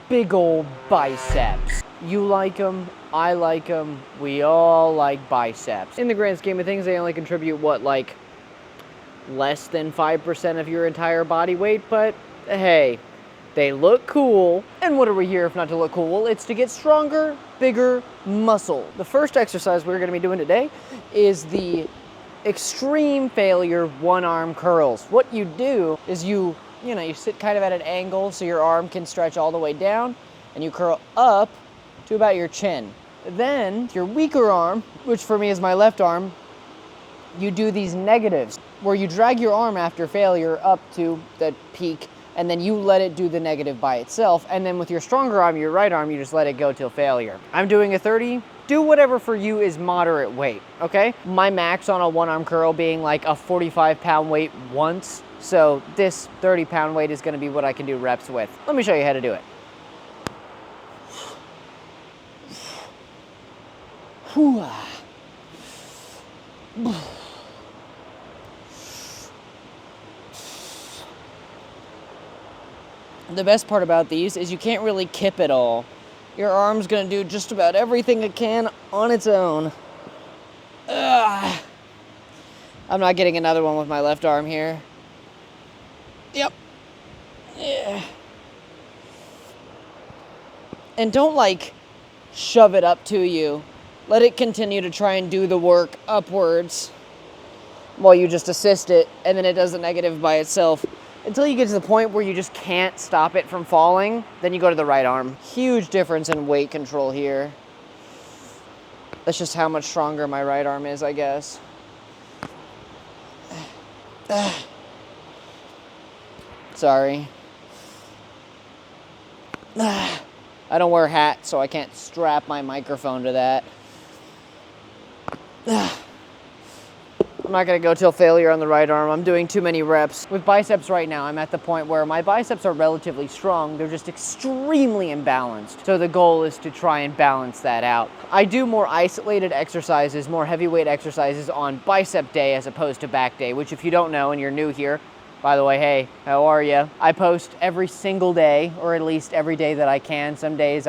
big old biceps. You like them, I like them, we all like biceps. In the grand scheme of things, they only contribute, what, like less than 5% of your entire body weight, but hey, they look cool. And what are we here if not to look cool? Well, it's to get stronger, bigger muscle. The first exercise we're gonna be doing today is the extreme failure one-arm curls. What you do is you sit kind of at an angle so your arm can stretch all the way down, and you curl up to about your chin. Then your weaker arm, which for me is my left arm, you do these negatives where you drag your arm after failure up to the peak, and then you let it do the negative by itself. And then with your stronger arm, your right arm, you just let it go till failure. I'm doing a 30. Do whatever for you is moderate weight, okay? My max on a one-arm curl being like a 45-pound weight once. So this 30-pound weight is gonna be what I can do reps with. Let me show you how to do it. The best part about these is you can't really kip it all. Your arm's gonna do just about everything it can on its own. Ugh. I'm not getting another one with my left arm here. Yep. Yeah. And don't like shove it up to you. Let it continue to try and do the work upwards while you just assist it, and then it does the negative by itself. Until you get to the point where you just can't stop it from falling, then you go to the right arm. Huge difference in weight control here. That's just how much stronger my right arm is, I guess. Sorry. I don't wear a hat, so I can't strap my microphone to that. I'm not gonna go till failure on the right arm. I'm doing too many reps. With biceps right now, I'm at the point where my biceps are relatively strong. They're just extremely imbalanced. So the goal is to try and balance that out. I do more isolated exercises, more heavyweight exercises on bicep day as opposed to back day, which if you don't know and you're new here, by the way, hey, how are you? I post every single day, or at least every day that I can. Some days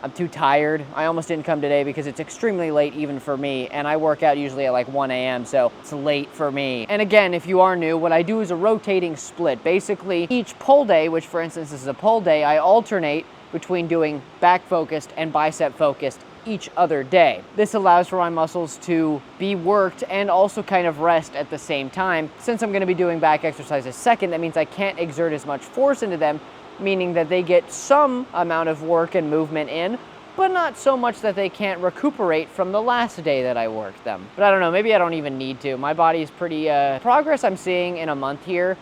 I'm too tired. I almost didn't come today because it's extremely late even for me, and I work out usually at like 1 a.m., so it's late for me. And again, if you are new, what I do is a rotating split. Basically, each pull day, which for instance is a pull day, I alternate between doing back-focused and bicep-focused each other day. This allows for my muscles to be worked and also kind of rest at the same time. Since I'm gonna be doing back exercises second, that means I can't exert as much force into them, meaning that they get some amount of work and movement in, but not so much that they can't recuperate from the last day that I worked them. But I don't know, maybe I don't even need to. My body is pretty, progress I'm seeing in a month here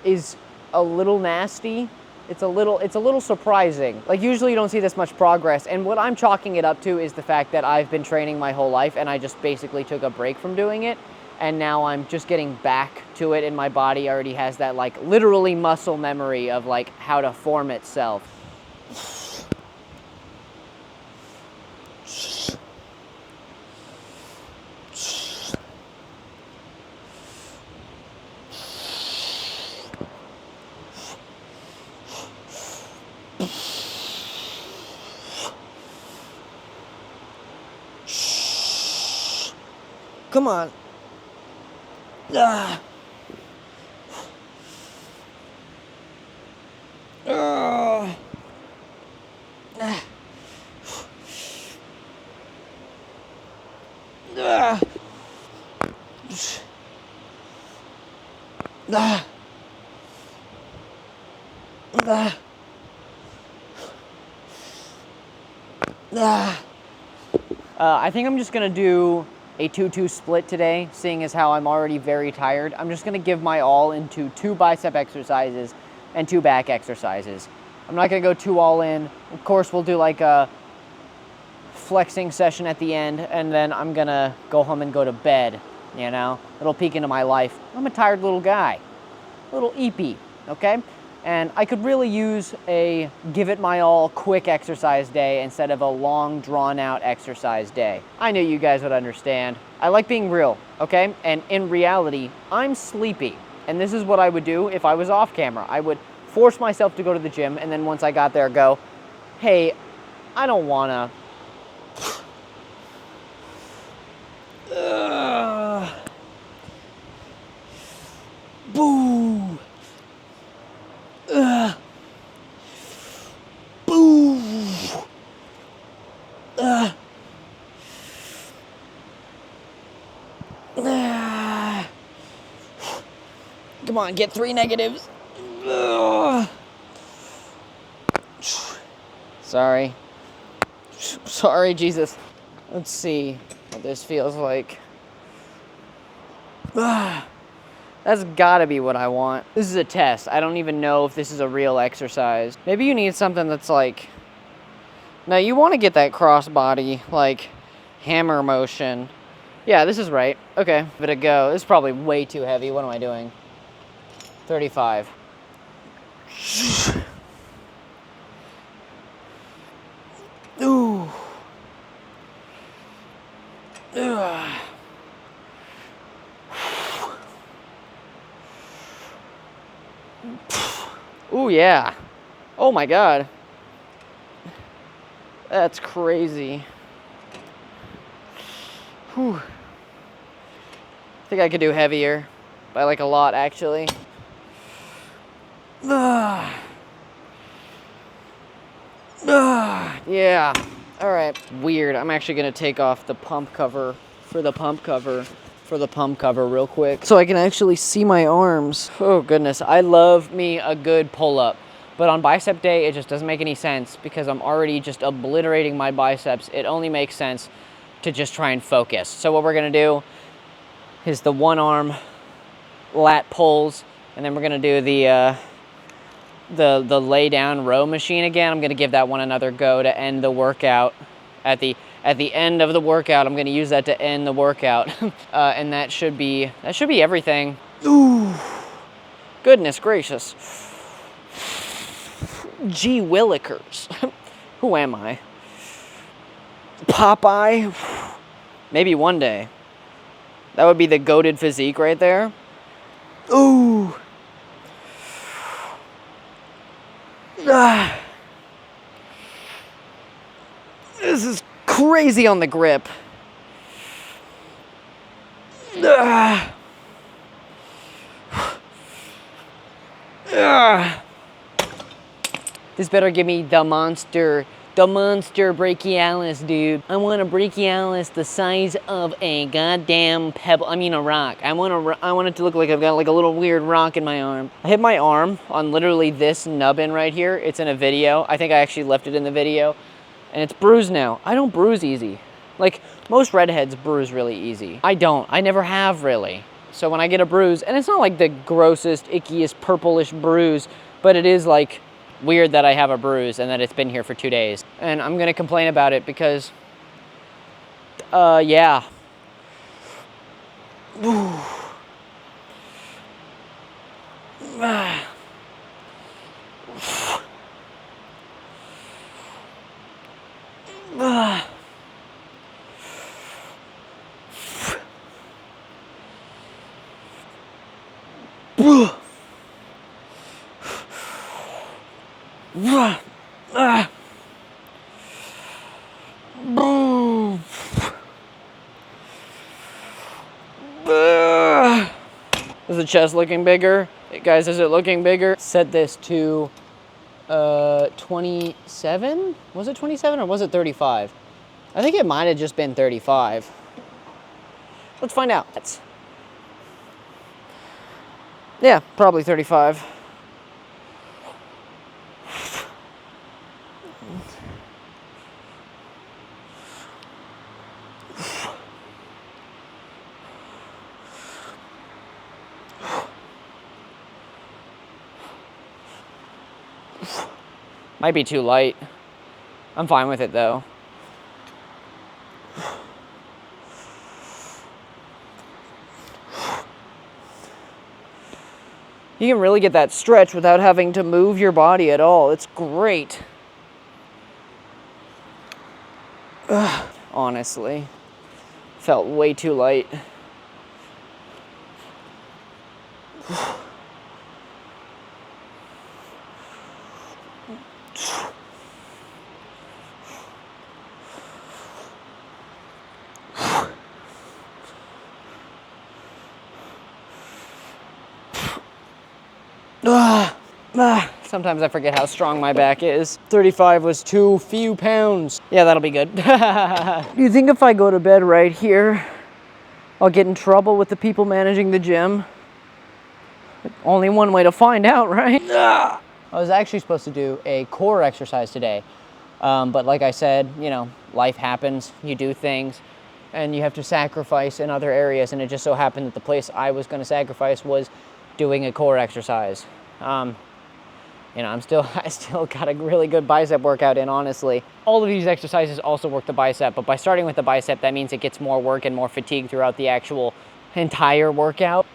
is a little nasty. It's a little surprising. Like usually you don't see this much progress, and what I'm chalking it up to is the fact that I've been training my whole life and I just basically took a break from doing it. And now I'm just getting back to it, and my body already has that like literally muscle memory of like how to form itself. Come on. Ah. Ah. Ah. Ah. Ah. Ah. Ah. I think I'm just gonna do a 2-2 split today, seeing as how I'm already very tired. I'm just gonna give my all into 2 bicep exercises and 2 back exercises. I'm not gonna go too all in. Of course, we'll do like a flexing session at the end, and then I'm gonna go home and go to bed, you know? It'll peek into my life. I'm a tired little guy, a little eepy, okay? And I could really use a give it my all quick exercise day instead of a long drawn out exercise day. I knew you guys would understand. I like being real, okay? And in reality, I'm sleepy. And this is what I would do if I was off camera. I would force myself to go to the gym, and then once I got there, go, hey, I don't wanna. Boo. Boo. Come on, get 3 negatives. Sorry. Sorry, Jesus. Let's see what this feels like. That's gotta be what I want. This is a test. I don't even know if this is a real exercise. Maybe you need something that's like... No, you want to get that crossbody, like, hammer motion. Yeah, this is right. Okay, give it a go. This is probably way too heavy. What am I doing? 35. Ooh. Ooh, yeah. Oh my God. That's crazy. Whew. I think I could do heavier, by like a lot, actually. Yeah. All right. Weird. I'm actually gonna take off the pump cover for the pump cover real quick so I can actually see my arms. Oh goodness, I love me a good pull-up, but on bicep day it just doesn't make any sense because I'm already just obliterating my biceps. It only makes sense to just try and focus. So what we're gonna do is the one arm lat pulls, and then we're gonna do the lay down row machine again. I'm gonna give that one another go to end the workout. At the end of the workout, I'm gonna use that to end the workout, and that should be everything. Ooh, goodness gracious. Gee willikers. Who am I? Popeye? Maybe one day. That would be the goated physique right there. Ooh. This is crazy on the grip. This better give me the monster brachialis, dude. I want a brachialis the size of a goddamn pebble. I mean a rock. I want it to look like I've got like a little weird rock in my arm. I hit my arm on literally this nubbin right here. It's in a video. I think I actually left it in the video. And it's bruised now. I don't bruise easy. Like, most redheads bruise really easy. I don't. I never have, really. So when I get a bruise, and it's not like the grossest, ickiest, purplish bruise, but it is, like, weird that I have a bruise and that it's been here for 2 days. And I'm gonna complain about it because, yeah. Is the chest looking bigger? Hey guys, is it looking bigger? Set this to 27? Was it 27 or was it 35? I think it might have just been 35. Let's find out. Yeah, probably 35. Might be too light. I'm fine with it though. You can really get that stretch without having to move your body at all. It's great. Honestly, felt way too light. Sometimes I forget how strong my back is. 35 was too few pounds. Yeah, that'll be good. Do you think if I go to bed right here, I'll get in trouble with the people managing the gym? Only one way to find out, right? I was actually supposed to do a core exercise today. But like I said, you know, life happens, you do things, and you have to sacrifice in other areas. And it just so happened that the place I was going to sacrifice was doing a core exercise. You know, I still got a really good bicep workout in, honestly. All of these exercises also work the bicep, but by starting with the bicep, that means it gets more work and more fatigue throughout the actual entire workout.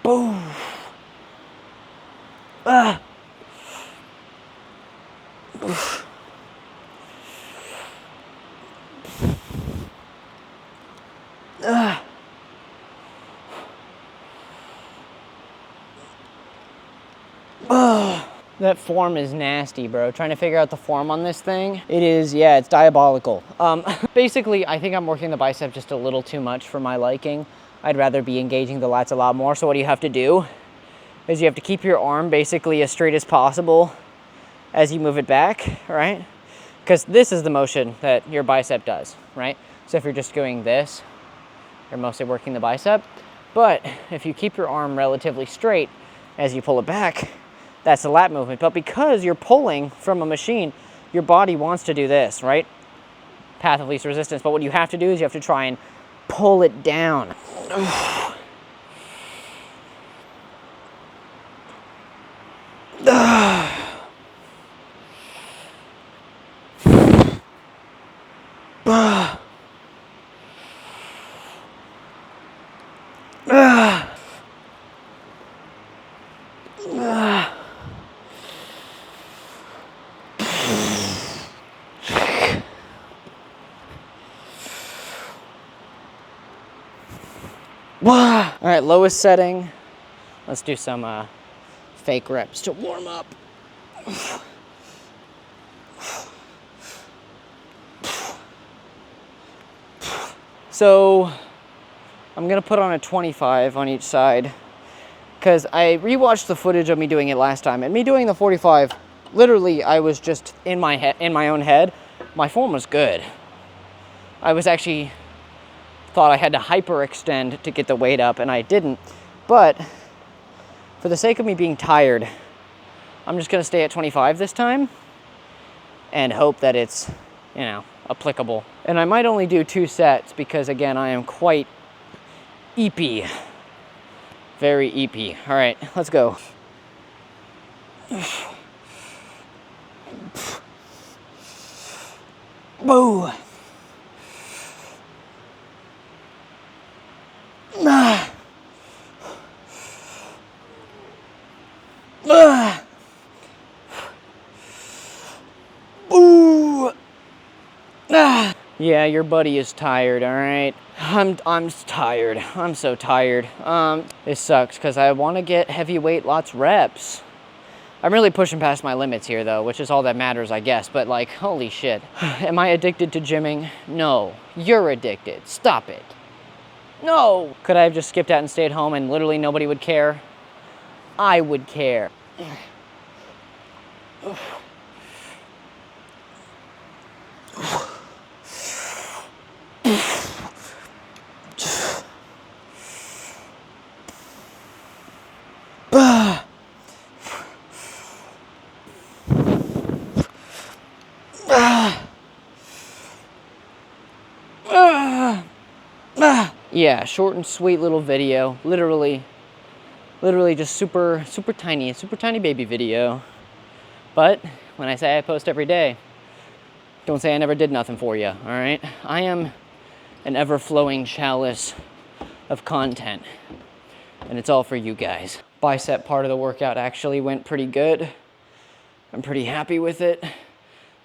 Boom. That form is nasty, bro. Trying to figure out the form on this thing. It is, yeah, it's diabolical. Basically, I think I'm working the bicep just a little too much for my liking. I'd rather be engaging the lats a lot more. So what you have to do is you have to keep your arm basically as straight as possible as you move it back, right? Because this is the motion that your bicep does, right? So if you're just doing this, you're mostly working the bicep. But if you keep your arm relatively straight as you pull it back, that's the lat movement. But because you're pulling from a machine, your body wants to do this, right? Path of least resistance. But what you have to do is you have to try and pull it down. All right, lowest setting. Let's do some fake reps to warm up. So I'm gonna put on a 25 on each side because I rewatched the footage of me doing it last time, and me doing the 45, literally I was just in my own head. My form was good. I was actually thought I had to hyperextend to get the weight up, and I didn't. But for the sake of me being tired, I'm just gonna stay at 25 this time and hope that it's, you know, applicable. And I might only do 2 sets because, again, I am quite eepy. Very eepy. All right, let's go. Boo. Yeah, your buddy is tired, all right? I'm tired. I'm so tired. It sucks because I want to get heavyweight lots reps. I'm really pushing past my limits here, though, which is all that matters, I guess. But, like, holy shit. Am I addicted to gymming? No. You're addicted. Stop it. No! Could I have just skipped out and stayed home and literally nobody would care? I would care. Yeah, short and sweet little video. Literally just super tiny baby video. But when I say I post every day, don't say I never did nothing for you, all right? I am an ever-flowing chalice of content, and it's all for you guys. bicep part of the workout actually went pretty good. I'm pretty happy with it.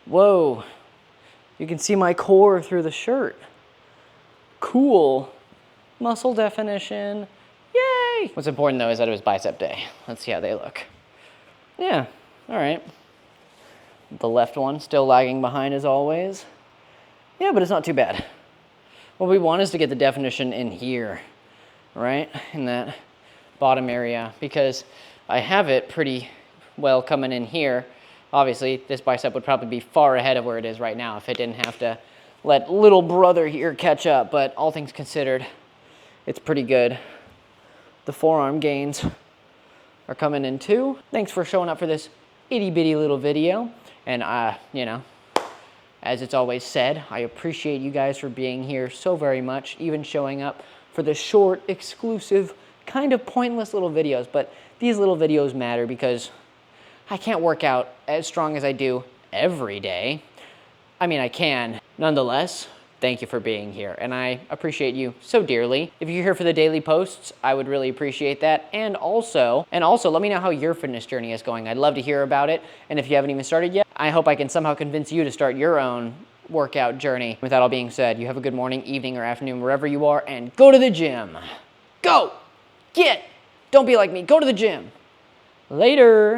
Whoa, you can see my core through the shirt. Cool. Muscle definition. Yay! What's important though is that it was bicep day. Let's see how they look. Yeah, all right. The left one still lagging behind as always. Yeah, but it's not too bad. What we want is to get the definition in here, right? In that bottom area, because I have it pretty well coming in here. Obviously, this bicep would probably be far ahead of where it is right now if it didn't have to let little brother here catch up, but all things considered, it's pretty good. The forearm gains are coming in too. Thanks for showing up for this itty bitty little video. And you know, as it's always said, I appreciate you guys for being here so very much, even showing up for the short, exclusive, kind of pointless little videos. But these little videos matter because I can't work out as strong as I do every day. I mean, I can. Nonetheless, thank you for being here, and I appreciate you so dearly. If you're here for the daily posts, I would really appreciate that. And also, let me know how your fitness journey is going. I'd love to hear about it. And if you haven't even started yet, I hope I can somehow convince you to start your own workout journey. With that all being said, you have a good morning, evening, or afternoon, wherever you are, and go to the gym. Go! Don't be like me, go to the gym. Later.